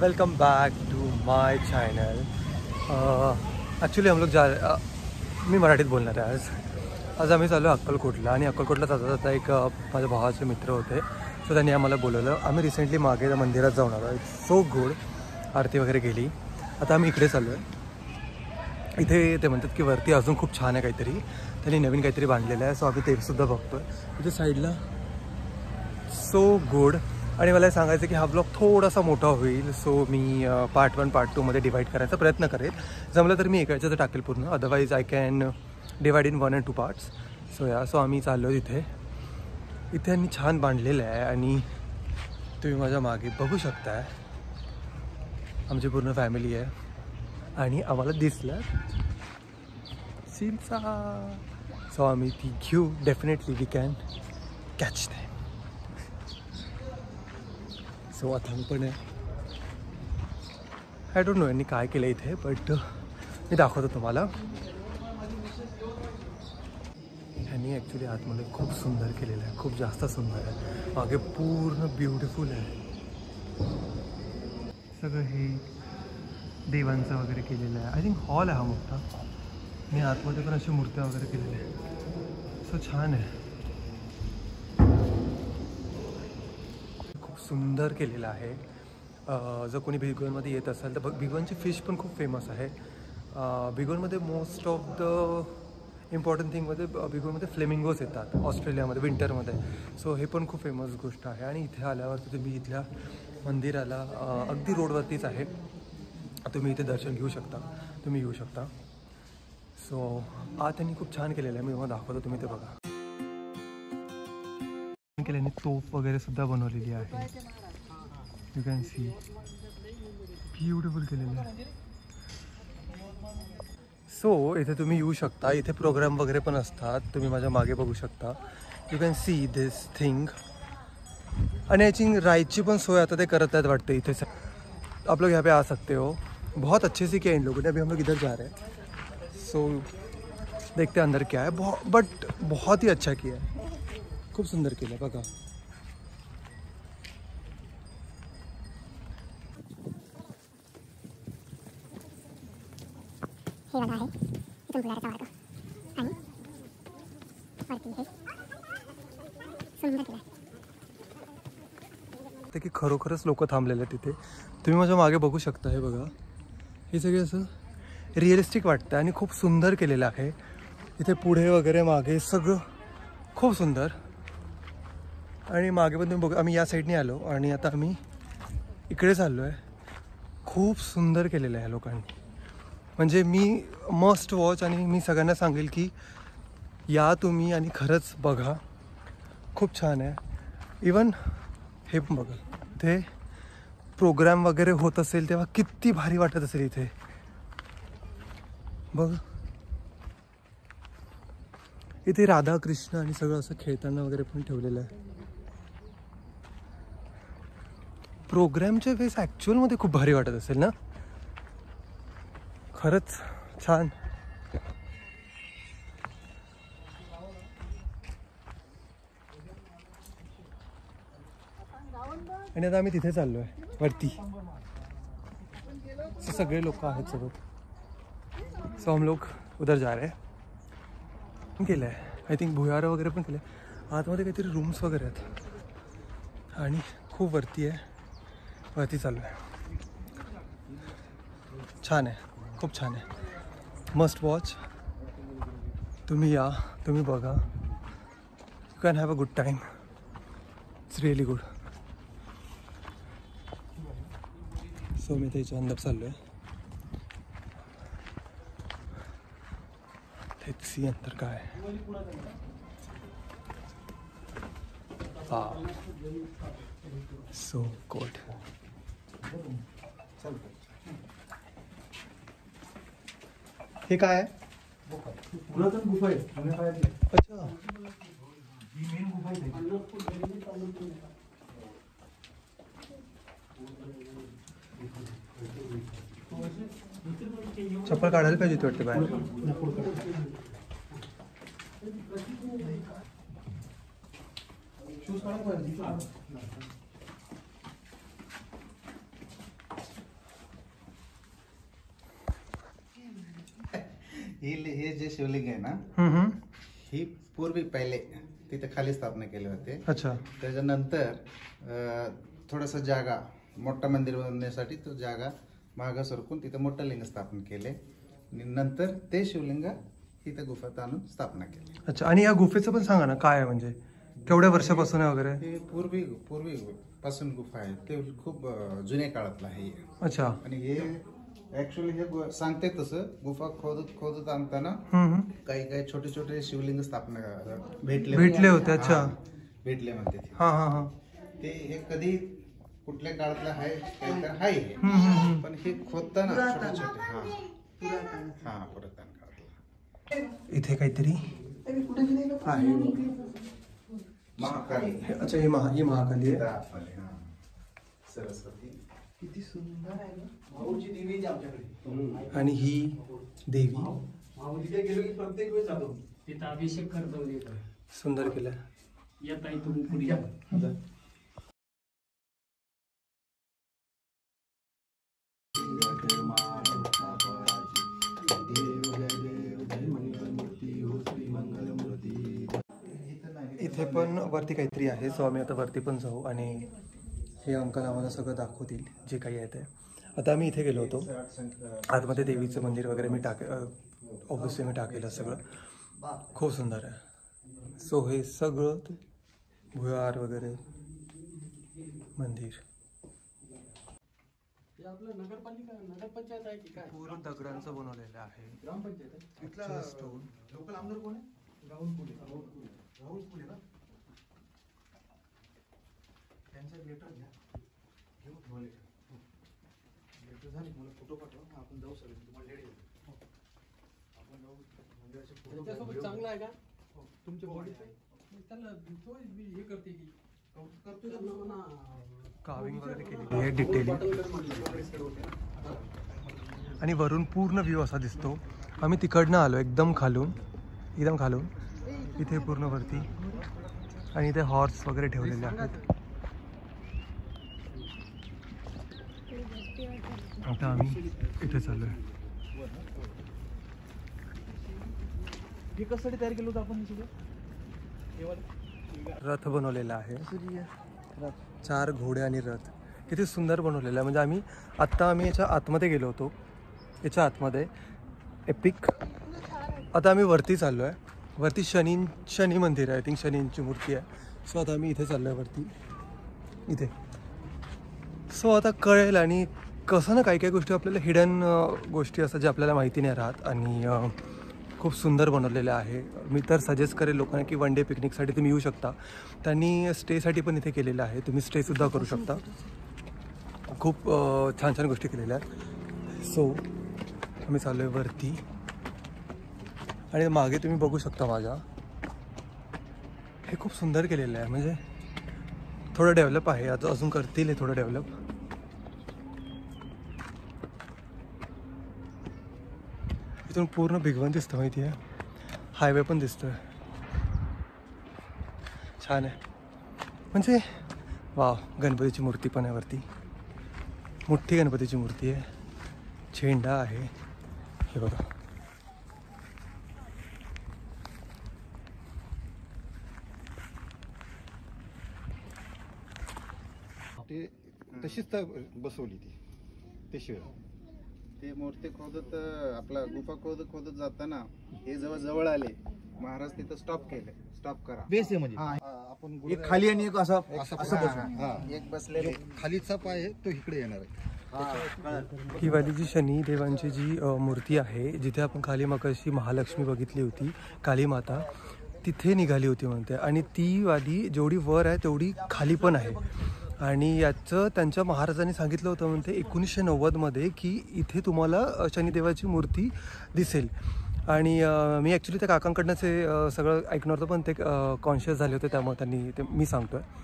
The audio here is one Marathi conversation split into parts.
Welcome back to my channel. Actually हम लोग मी मराठीत बोलणार आहे आज आम्ही चाललो अक्कलकोटला आणि अक्कलकोटला जाता जाता एक माझ्या भावाचे मित्र होते, सो त्यांनी आम्हाला बोलवलं. आम्ही रिसेंटली मागे त्या मंदिरात जाऊन आलो. It's so good. आरती वगैरे गेली. आता आम्ही इकडे चाललो आहे. इथे ते म्हणतात की वरती अजून खूप छान आहे काहीतरी, त्यांनी नवीन काहीतरी बांधलेलं आहे, सो आम्ही ते सुद्धा बघतो आहे इथे साईडला. So good. आणि मला सांगायचं की हा ब्लॉग थोडासा मोठा होईल, सो मी पार्ट 1 पार्ट 2 मध्ये डिवाईड करायचा प्रयत्न करेल. जमलं तर मी एकाच्यात टाकेल पूर्ण, otherwise I can divide in 1 and 2 parts. So आम्ही चाललो इथे यांनी छान बांधलेलं आहे आणि तुम्ही माझ्या मागे बघू शकताय आमची पूर्ण फॅमिली आहे आणि आम्हाला दिसलं चिंचा. सो आम्ही ती घेऊ. Definitely we can catch them. So आता मी पण आय डोंट नो यांनी काय केलं इथे, बट मी दाखवतो तुम्हाला. ह्यांनी ॲक्च्युली आतमध्ये खूप सुंदर केलेलं आहे, खूप जास्त सुंदर आहे. मागे पूर्ण ब्युटिफुल आहे सगळं. हे देवांचं वगैरे केलेलं आहे. आय थिंक हॉल आहे हा मोठा आणि आतमध्ये पण अशी मूर्त्या वगैरे केलेल्या आहे. सो छान आहे, खूप सुंदर केलेलं आहे. जर कोणी भिगवणमध्ये येत असेल तर भिगवणची फिश पण खूप फेमस आहे. भिगवणमध्ये मोस्ट ऑफ द इम्पॉर्टंट थिंगमध्ये भिगवणमध्ये फ्लेमिंगोज येतात ऑस्ट्रेलियामध्ये विंटरमध्ये. सो हे पण खूप फेमस गोष्ट आहे. आणि इथे आल्यावरती तुम्ही इथल्या मंदिराला अगदी रोडवरतीच आहे, तुम्ही इथे दर्शन घेऊ शकता, तुम्ही येऊ शकता. सो आत त्यांनी खूप छान केलेलं आहे, मी तुम्हाला दाखवतो, तुम्ही ते बघा. केल्याने तोफ वगैरे सुद्धा बनवलेली आहे. यू कॅन सी ब्युटिफुल केलेलं आहे. सो इथे तुम्ही येऊ शकता. इथे प्रोग्राम वगैरे पण असतात, तुम्ही माझ्या मागे बघू शकता. You can see this thing. आणि याची राईडची पण सोय आता ते करत आहेत वाटते इथे. आप लोग यहाँ पे आ सकते हो. बहुत अच्छे से किया इन लोगों ने. अभी हम लोग इधर जा रहे हैं, सो देखते हैं अंदर क्या है. बट बहुत ही अच्छा किया है, खूप सुंदर केलं बघा. हे बघा आहे इथून फुलाचा मार्ग आणि वरती हे सुंदर केलं आहे. ते की खरोखरच लोक थांबलेले आहेत तिथे. तुम्ही माझ्या मागे बघू शकता. हे बघा, हे सगळे असं रिअलिस्टिक वाटतं आणि खूप सुंदर केलेलं आहे. इथे पुढे वगैरे मागे सगळं खूप सुंदर. आणि मागे पण तुम्ही बघू, आम्ही या साईडने आलो आणि आता आम्ही इकडे चाललो आहे. खूप सुंदर केलेलं आहे लोकांनी, म्हणजे मी मस्ट वॉच. आणि मी सगळ्यांना सांगेल की या तुम्ही आणि खरंच बघा, खूप छान आहे. इवन हे पण बघा, ते प्रोग्राम वगैरे होत असेल तेव्हा किती भारी वाटत असेल इथे. बघ इथे राधा कृष्ण आणि सगळं असं खेळताना वगैरे पण ठेवलेलं आहे. प्रोग्रामच्या वेळेस ॲक्च्युअलमध्ये खूप भारी वाटत असेल ना. खरंच छान. आणि आता आम्ही तिथे चाललो आहे वरती. सगळे लोक आहेत सोबत. सो हम लोग उधर जा रहे हैं. केलं आहे आय थिंक भुयारं वगैरे पण केलं आहे. आतमध्ये काहीतरी रूम्स वगैरे आहेत आणि खूप वरती आहे. वरती चालू आहे. छान आहे, खूप छान आहे. Must watch. तुम्ही या, तुम्ही बघा. You can have a good time. It's really good. So मी त्याच्या अंदर चाललो आहे. लेट्स सी अंदर काय आहे. So good. हे काय आहे? पुरातन गुफा आहे. अच्छा, ही मेन गुफा आहे. चप्पल काढायला पाहिजे होती वाटते बाहेर. हे जे शिवलिंग आहे ना, ही पूर्वी पहिले तिथे खाली स्थापना केले होते. अच्छा. त्याच्यानंतर थोडासा जागा मोठा मंदिर बनवण्यासाठी तो जागा मागं सरकून तिथे मोठं लिंग स्थापन केले आणि नंतर ते शिवलिंग इथे गुफेत आणून स्थापना केली. अच्छा. आणि या गुफेचं पण सांगा ना, काय आहे म्हणजे केवढ्या वर्षापासून आहे वगैरे? हे पूर्वी पासून गुफा आहे, ते खूप जुन्या काळातलं आहे. अच्छा. आणि हे ऍक्च्युअली हे सांगते तसं गुफा खोदत आणताना काही छोटे छोटे शिवलिंग स्थापना भेटले होते. अच्छा. भेटले म्हणते ते. हा हा हा. ते हे कधी कुठल्या काळातलं आहे काही तर आहे, पण हे खोदताना छोटे छोटे हा पुरातन काळातलं. इथे काहीतरी आहे. महाकाली. अच्छा. ही महाकाली आहे. सरस्वती. किती सुंदर आहे ना. माऊची देवी आहे आमच्याकडे. आणि ही देवी माऊ तिथे गेलो की प्रत्येक वेळेस जातो. तिथं अभिषेक करतो. सुंदर केलं. येत आहे तुम्ही पुढे या. इथे पण वरती काहीतरी आहे, सो आम्ही आता वरती पण जाऊ आणि हे अंकल आम्हाला सगळं दाखवतील जे काही आहे ते. आता आम्ही इथे गेलो होतो आतमध्ये, देवीचं मंदिर वगैरे मी ऑब्विसली मी टाकेलं सगळं. खूप सुंदर आहे. सो हे सगळं भुयार वगैरे मंदिर आपलं नगरपंचायत आहे की काय? पूर्ण दगडांचं बनवलेलं आहे. ग्रामपंचायत आहे. इथला स्टोन. लोकल आमदार कोण आहे? राहुल फुले ना. त्यांचं लेटर घ्या. घेऊ तुम्हाला लेटर झाली. मला फोटो पाठवा, आपण जाऊ सगळे. तुम्हाला लेट येईल. आपण जाऊ मंदिराचे फोटो. त्याच्यासोबत चांगला आहे का तुमच्या बॉडीचं? त्याला तो हे करते की करतो ना, काविंग वगैरे केलेली आहे डिटेलिंग. आणि वरून पूर्ण व्ह्यू असा दिसतो. आम्ही तिकडनं आलो एकदम खालून इथे पूर्ण वरती. आणि इथे हॉर्स वगैरे ठेवलेले आहेत. आता आम्ही इथे चाललो आहे. हे कशासाठी तयार केलं होतं आपण? रथ बनवलेला आहे. 4 घोडे आणि रथ किती सुंदर बनवलेलं आहे. म्हणजे आम्ही याच्या आतमध्ये गेलो होतो. याच्या आतमध्ये एपिक. आता आम्ही वरती चाललो आहे. वरती शनी मंदिर आहे. आय थिंक शनींची मूर्ती आहे. सो आता आम्ही इथे चाललो आहे वरती इथे. सो आता कळेल. आणि कसं ना, काही गोष्टी आपल्याला हिडन गोष्टी असतात जे आपल्याला माहिती नाही राहत. आणि खूप सुंदर बनवलेलं आहे. मी तर सजेस्ट करेल लोकांना की वन डे पिकनिकसाठी तुम्ही येऊ शकता. त्यांनी स्टेसाठी पण इथे केलेलं आहे. तुम्ही स्टेसुद्धा करू शकता. खूप छान छान गोष्टी केलेल्या आहेत. सो आम्ही चाललो आहे वरती. आणि मागे तुम्ही बघू शकता माझ्या, हे खूप सुंदर केलेलं आहे. म्हणजे थोडं डेव्हलप आहे. आता अजून करतील हे थोडं डेव्हलप. इथून पूर्ण भिगवण दिसतं माहिती आहे. हायवे पण दिसतोय. छान आहे. म्हणजे वाव. गणपतीची मूर्ती पण आहे वरती. मोठी गणपतीची मूर्ती आहे. झेंडा आहे. हे बघा. ते तशीच तर बसवली ते शिवाय ते मूर्ती खोदत आपला गुफा खोदत जाताना हे जवळ आले. महाराज तिथं स्टॉप करा. बेस आहे म्हणजे आपण एक खाली आणि एक असं बसून. एक बसलेले खालीचा पाय आहे तो इकडे येणार आहे. ही वाली जी शनी देवांची जी मूर्ती आहे, जिथे आपण खाली मगाशी महालक्ष्मी बघितली होती, काली माता तिथे निघाली होती म्हणते. आणि ती वाली जेवढी वर आहे तेवढी खाली पण आहे. आणि याचं त्यांच्या महाराजांनी सांगितलं होतं म्हणते 1990मध्ये की इथे तुम्हाला शनिदेवाची मूर्ती दिसेल. आणि मी ॲक्च्युली त्या काकांकडनंच हे सगळं ऐकणार होतं, पण ते कॉन्शियस झाले होते त्यामुळे त्यांनी ते मी सांगतो आहे.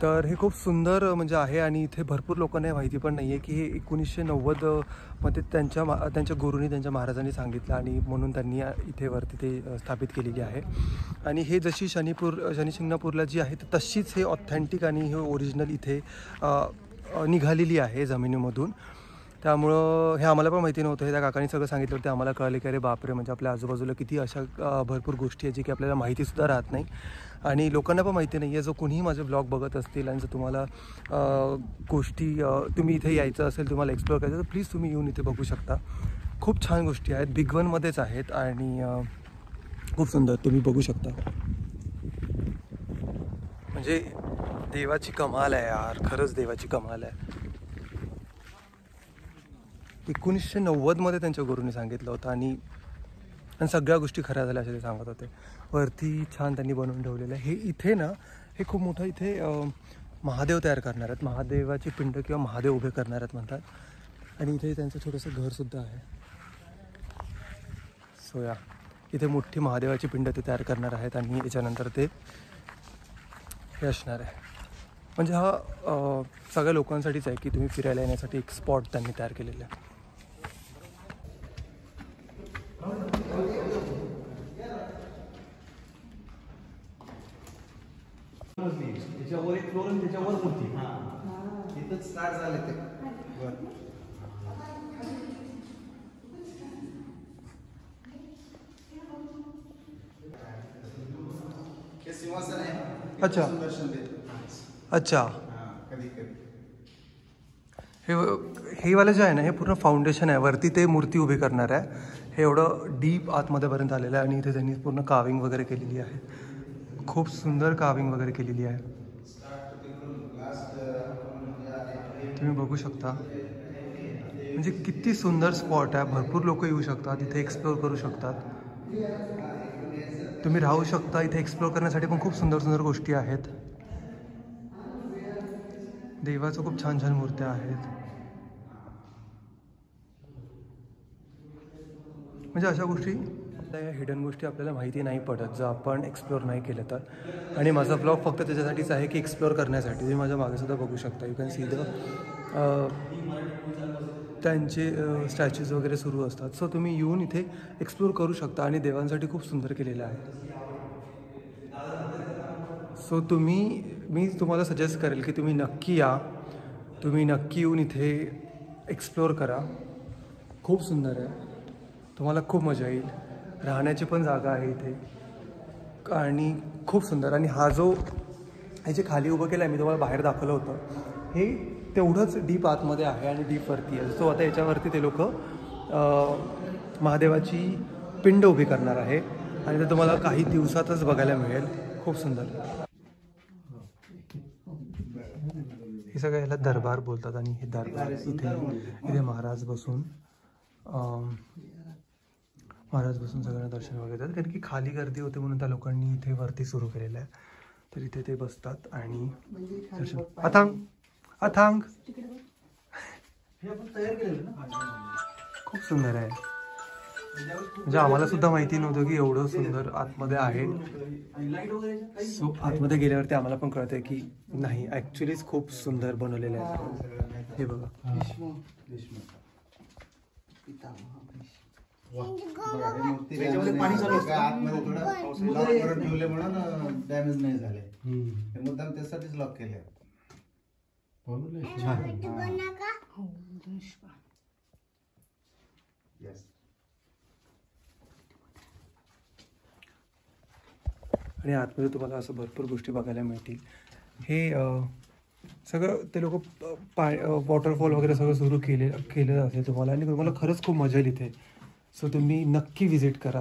तर हे खूप सुंदर म्हणजे आहे. आणि इथे भरपूर लोकांना माहिती पण नाही आहे की हे 1990मध्ये त्यांच्या गुरुनी, त्यांच्या महाराजांनी सांगितलं आणि म्हणून त्यांनी इथे वरती ते स्थापित केलेली आहे. आणि हे जशी शनिशिंगणापूरला जी आहे तशीच हे ऑथेंटिक आणि हे ओरिजिनल इथे निघालेली आहे जमिनीमधून. त्यामुळं हे आम्हाला पण माहिती नव्हतं. हे त्या काकांनी सगळं सांगितलं ते आम्हाला कळले की अरे बापरे, म्हणजे आपल्या आजूबाजूला किती अशा भरपूर गोष्टी आहेत जी की आपल्याला माहितीसुद्धा राहत नाही आणि लोकांना पण माहिती नाही आहे. जो कोणीही माझे ब्लॉग बघत असतील आणि जर तुम्हाला गोष्टी तुम्ही इथे यायचं असेल, तुम्हाला एक्सप्लोअर करायचं तर प्लीज तुम्ही येऊन इथे बघू शकता. खूप छान गोष्टी आहेत, बिग वनमध्येच आहेत आणि खूप सुंदर तुम्ही बघू शकता. म्हणजे देवाची कमाल आहे यार, खरंच देवाची कमाल आहे. 1990मध्ये त्यांच्या गुरूंनी सांगितलं होतं आणि सगळ्या गोष्टी खऱ्या झाल्या असे ते सांगत होते. वरती छान त्यांनी बनवून ठेवलेलं आहे. हे इथे ना हे खूप मोठं इथे महादेव तयार करणार आहेत, महादेवाची पिंड किंवा महादेव उभे करणार आहेत म्हणतात आणि इथे त्यांचं छोटंसं घरसुद्धा आहे. सो या इथे मोठी महादेवाची पिंड ते तयार करणार आहेत आणि याच्यानंतर ते हे असणार आहे. म्हणजे हा सगळ्या लोकांसाठीच आहे की तुम्ही फिरायला येण्यासाठी एक स्पॉट त्यांनी तयार केलेला आहे. त्याच्यावर एक फ्लोर आणि त्याच्यावर मूर्ती. इथंच स्टार्ट झाले ते वर. हे सिंहासन आहे. अच्छा. दर्शन देत. अच्छा, कधी कधी हे वालं जे आहे ना हे पूर्ण फाउंडेशन आहे. वरती ते मूर्ती उभी करणार आहे. हे एवढं डीप आतमध्येपर्यंत आलेलं आहे आणि इथे त्यांनी पूर्ण काविंग वगैरे केलेली आहे. खूप सुंदर काविंग वगैरे केलेली आहे. तुम्ही बघू शकता म्हणजे किती सुंदर स्पॉट आहे. भरपूर लोक येऊ शकतात इथे, एक्सप्लोअर करू शकतात. तुम्ही राहू शकता इथे. एक्सप्लोअर करण्यासाठी पण खूप सुंदर सुंदर गोष्टी आहेत. देवाचं खूप छान छान मूर्त्या आहेत. म्हणजे अशा गोष्टी हिडन गोष्टी आपल्याला माहिती नाही पडत जर आपण एक्सप्लोअर नाही केलं तर. आणि माझा ब्लॉग फक्त त्याच्यासाठीच आहे की एक्सप्लोअर करण्यासाठी. तुम्ही माझ्या मागेसुद्धा बघू शकता. यू कॅन सी द त्यांचे स्टॅच्यूज वगैरे सुरू असतात. सो तुम्ही येऊन इथे एक्सप्लोअर करू शकता आणि देवांसाठी खूप सुंदर केलेलं आहे. सो मी तुम्हाला सजेस्ट करेल की तुम्ही नक्की या. तुम्ही नक्की येऊन इथे एक्सप्लोअर करा. खूप सुंदर आहे. तुम्हाला खूप मजा येईल. राहण्याची पण जागा आहे इथे आणि खूप सुंदर. आणि हा जो हे जे खाली उभं केलं आहे मी तुम्हाला बाहेर दाखवलं होतं, हे तेवढंच डीप आतमध्ये आहे आणि डीपवरती आहे. सो आता याच्यावरती ते लोक महादेवाची पिंड उभी करणार आहे आणि ते तुम्हाला काही दिवसातच बघायला मिळेल. खूप सुंदर. हे सगळं याला दरबार बोलतात आणि हे दरबार इथे महाराज बसून सगळ्यांना दर्शन वगैरे देतात. कारण की खाली गर्दी होते म्हणून त्या लोकांनी इथे वरती सुरू केलेलं आहे. तर इथे ते बसतात आणि दर्शन. अथांग हे आपण तयार केलेलं ना. खूप सुंदर आहे. म्हणजे आम्हाला सुद्धा माहिती नव्हतं की एवढं सुंदर आतमध्ये आहे. सो आतमध्ये गेल्यावरती आम्हाला पण कळतंय की नाही ॲक्च्युलीच खूप सुंदर बनवलेलं आहे. हे बघा. मूर्ती पाणी चालू असतं आतमध्ये थोडं लॉक करून ठेवले म्हणून डॅमेज नाही झाले. हे मुद्दाम त्यासाठीच लॉक केले. आणि आतमध्ये तुम्हाला असं भरपूर गोष्टी बघायला मिळतील. हे सगळं ते लोक वॉटरफॉल वगैरे सगळं सुरू केलं असेल तुम्हाला आणि तुम्हाला खरंच खूप मजा येईल इथे. सो तुम्ही नक्की व्हिजिट करा.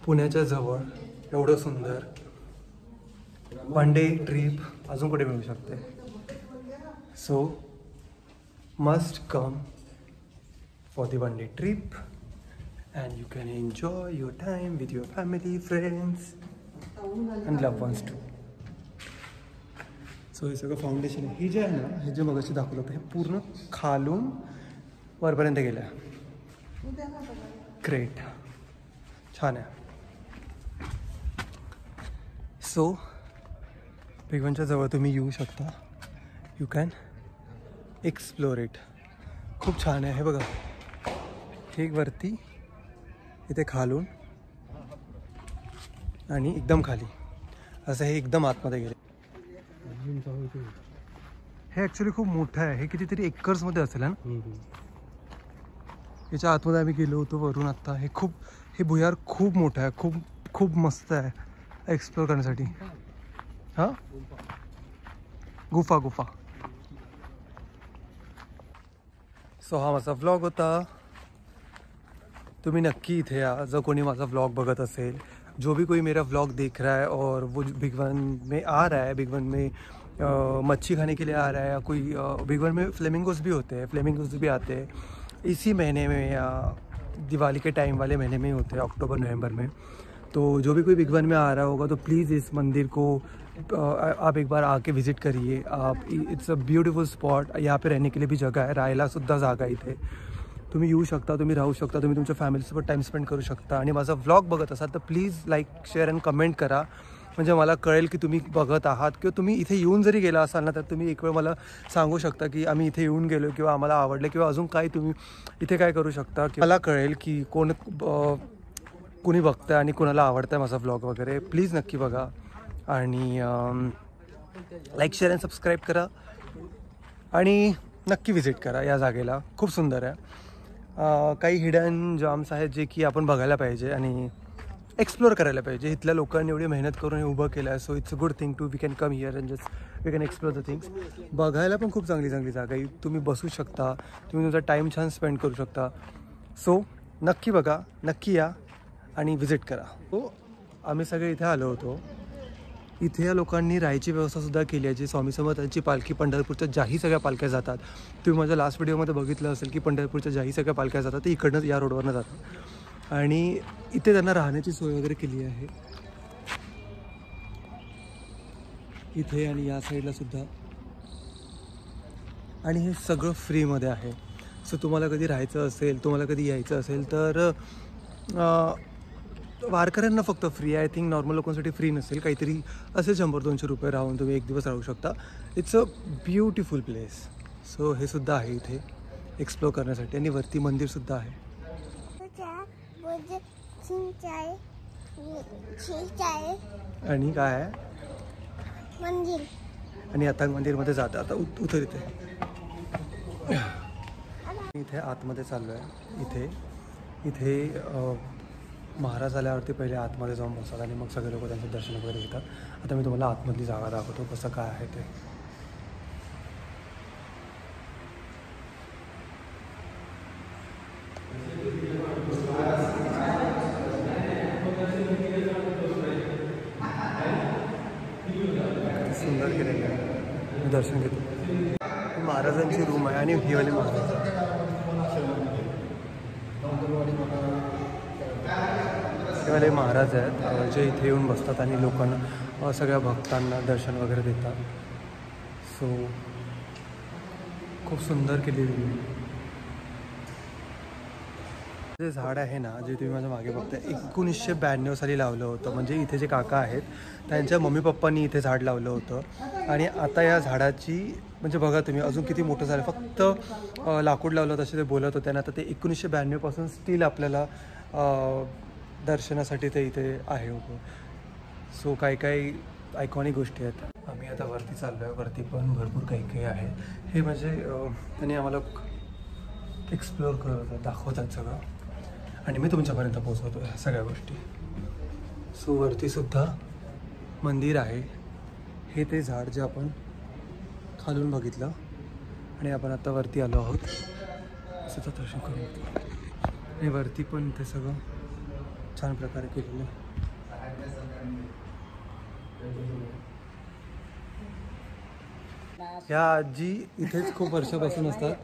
पुण्याच्या जवळ एवढं सुंदर वन डे ट्रिप अजून कुठे मिळू शकते. So must come for the one day trip and you can enjoy your time with your family, friends and loved ones too. So हे सगळं फाउंडेशन आहे. हे जे आहे ना, हे जे मगाशी दाखवलं होतं, हे पूर्ण खालून वरपर्यंत गेलं आहे. ग्रेट, छान आहे. सो भिगवणच्या जवळ तुम्ही येऊ शकता. You can explore it. खूप छान आहे. हे बघा, हे वरती, इथे खालून आणि एकदम खाली असं हे एकदम आतमध्ये गेले. हे ॲक्च्युली खूप मोठं आहे. हे कितीतरी एकर्समध्ये असेल ना. याच्या आतमध्ये आम्ही गेलो होतो वरून आत्ता. हे भुयार खूप मोठं आहे. खूप खूप मस्त आहे एक्सप्लोर करण्यासाठी. हां, गुफा. सो हा माझा व्लॉग होता. तुम्ही नक्की इथे या जर कोणी माझा व्लॉग बघत असेल. जो भी कोई मेरा व्लॉग देख रहा है और वो भिगवण में आ रहा है, भिगवण में मच्छी खाने के लिए आ रहा है, या कोई भिगवण में फ्लेमिंगोस भी होते हैं, फ्लेमिंगोस भी आते हैं इसी महीने में या दिवाली के टाइम वाले महीने में ही होते हैं, अक्टूबर नवंबर में. तो जो भी कोई भिगवण में आ रहा होगा तो प्लीज़ इस मंदिर को आप एक बार आके विजिट करिए. आप, इट्स अ ब्युटिफुल स्पॉट. यहाँ पे रहने के लिए भी जगह आहे, राहायला सुद्धा जागा इथे. तुम्ही येऊ शकता, तुम्ही राहू शकता, तुम्ही तुमच्या फॅमिलीसोबत टाईम स्पेंड करू शकता. आणि माझा व्लॉग बघत असाल तर please like, share and comment करा. म्हणजे मला कळेल की तुम्ही बघत आहात. किंवा तुम्ही इथे येऊन जरी गेला असाल ना, तर तुम्ही एक वेळ मला सांगू शकता की आम्ही इथे येऊन गेलो किंवा आम्हाला आवडलं किंवा अजून काय तुम्ही इथे काय करू शकता. मला कळेल की कोणी बघतं आणि कोणाला आवडतं आहे माझा व्लॉग वगैरे. प्लीज नक्की बघा आणि लाईक, शेअर अँड सबस्क्राईब करा आणि नक्की विजिट करा या जागेला. खूप सुंदर आहे. काही हिडन जॉम्स आहेत जे की आपण बघायला पाहिजे आणि एक्सप्लोर करायला पाहिजे. इथल्या लोकांनी एवढी मेहनत करून हे उभं केलं आहे. So it's a good thing to we can come here and just we can explore the things. बघायला पण खूप चांगली जागा आहे. तुम्ही बसू शकता, तुम्ही तुमचा टाईम छान स्पेंड करू शकता. सो नक्की बघा, नक्की या आणि विजिट करा. सो आम्ही सगळे इथे आलो होतो. इथे या लोकांनी राहायची व्यवस्थासुद्धा केली आहे. जी स्वामी समर्थांची पालखी पंढरपूरच्या ज्याही सगळ्या पालख्या जातात, तुम्ही माझ्या लास्ट व्हिडिओमध्ये बघितलं असेल की पंढरपूरच्या ज्याही सगळ्या पालख्या जातात ते इकडनंच या रोडवरनं जातात. आणि इथे त्यांना राहण्याची सोय वगैरे केली आहे इथे आणि या साईडला सुद्धा. आणि हे सगळं फ्रीमध्ये आहे. सो तुम्हाला कधी राहायचं असेल, तुम्हाला कधी यायचं असेल तर वारकऱ्यांना फक्त फ्री आहे. आय थिंक नॉर्मल लोकांसाठी फ्री नसेल, काहीतरी असेल 100-200 रुपये राहून तुम्ही एक दिवस राहू शकता. It's a beautiful place. So हे सुद्धा आहे इथे एक्सप्लोर करण्यासाठी. आणि वरती मंदिरसुद्धा आहे. आणि काय आहे मंदिर. आणि आता मंदिरमध्ये जातं. आता उतर इथे. इथे आतमध्ये चाललो आहे. इथे महाराज आल्यावरती पहिले आतमध्ये जाऊन बसतात आणि मग सगळे लोक त्यांचं दर्शन वगैरे घेतात. आता मी तुम्हाला आतमधली जागा दाखवतो कसं काय आहे ते. सुंदर केलेलं आहे. मी दर्शन घेतो. महाराजांची रूम आहे आणि ही वाली महाराज वाले महाराज आहेत जे इथे येऊन बसतात आणि लोकांना, सगळ्या भक्तांना दर्शन वगैरे देतात. सो खूप सुंदर केलेली. जे झाड आहे ना, जे तुम्ही माझ्या मागे बघताय, 1992 साली लावलं होतं. म्हणजे इथे जे काका आहेत त्यांच्या मम्मी पप्पांनी इथे झाड लावलं होतं. आणि आता या झाडाची म्हणजे बघा तुम्ही अजून किती मोठं झालं. फक्त लाकूड लावलं तसे ते बोलत होते. आणि आता ते 1992 पासून स्टील आपल्याला दर्शनासाठी ते इथे आहे होतं. सो काही आयकॉनिक गोष्टी आहेत. आम्ही आता वरती चाललो आहे. वरती पण भरपूर काही आहे. हे म्हणजे त्यांनी आम्हाला एक्सप्लोर करत दाखवतात सगळं आणि मी तुमच्यापर्यंत पोहोचवतो ह्या सगळ्या गोष्टी. सो वरतीसुद्धा मंदिर आहे. हे ते झाड जे आपण खालून बघितलं आणि आपण आता वरती आलो आहोत. असं दर्शन करून घेतलं. आणि वरती पण ते सगळं छान प्रकारे केलेलं. ह्या आजी इथेच खूप वर्षापासून असतात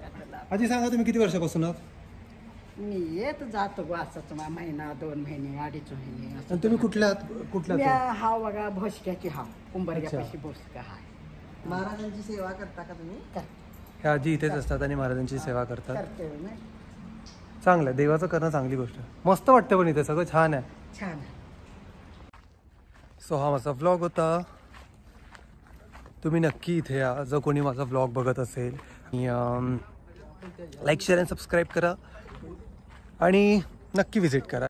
आजी सांगा तुम्ही किती वर्षापासून आहात? मी येत जातो असंच महिना 2 महिने 2.5 महिने असं. आणि तुम्ही कुठल्यात मी कुठल्यात हा बघा भोसक्याची हा कुंभारग्यापाशी भोसका हा महाराजांची सेवा करता का तुम्ही? ह्या आजी इथेच असतात आणि महाराजांची सेवा करतात. करते ना. चांगलं आहे, देवाचं करणं चांगली गोष्ट आहे. मस्त वाटतं पण इथे सगळं छान आहे. छान. सो हा माझा व्लॉग होता. तुम्ही नक्की इथे या जर कोणी माझा व्लॉग बघत असेल. लाईक शेअर आणि सबस्क्राईब करा आणि नक्की व्हिजिट करा.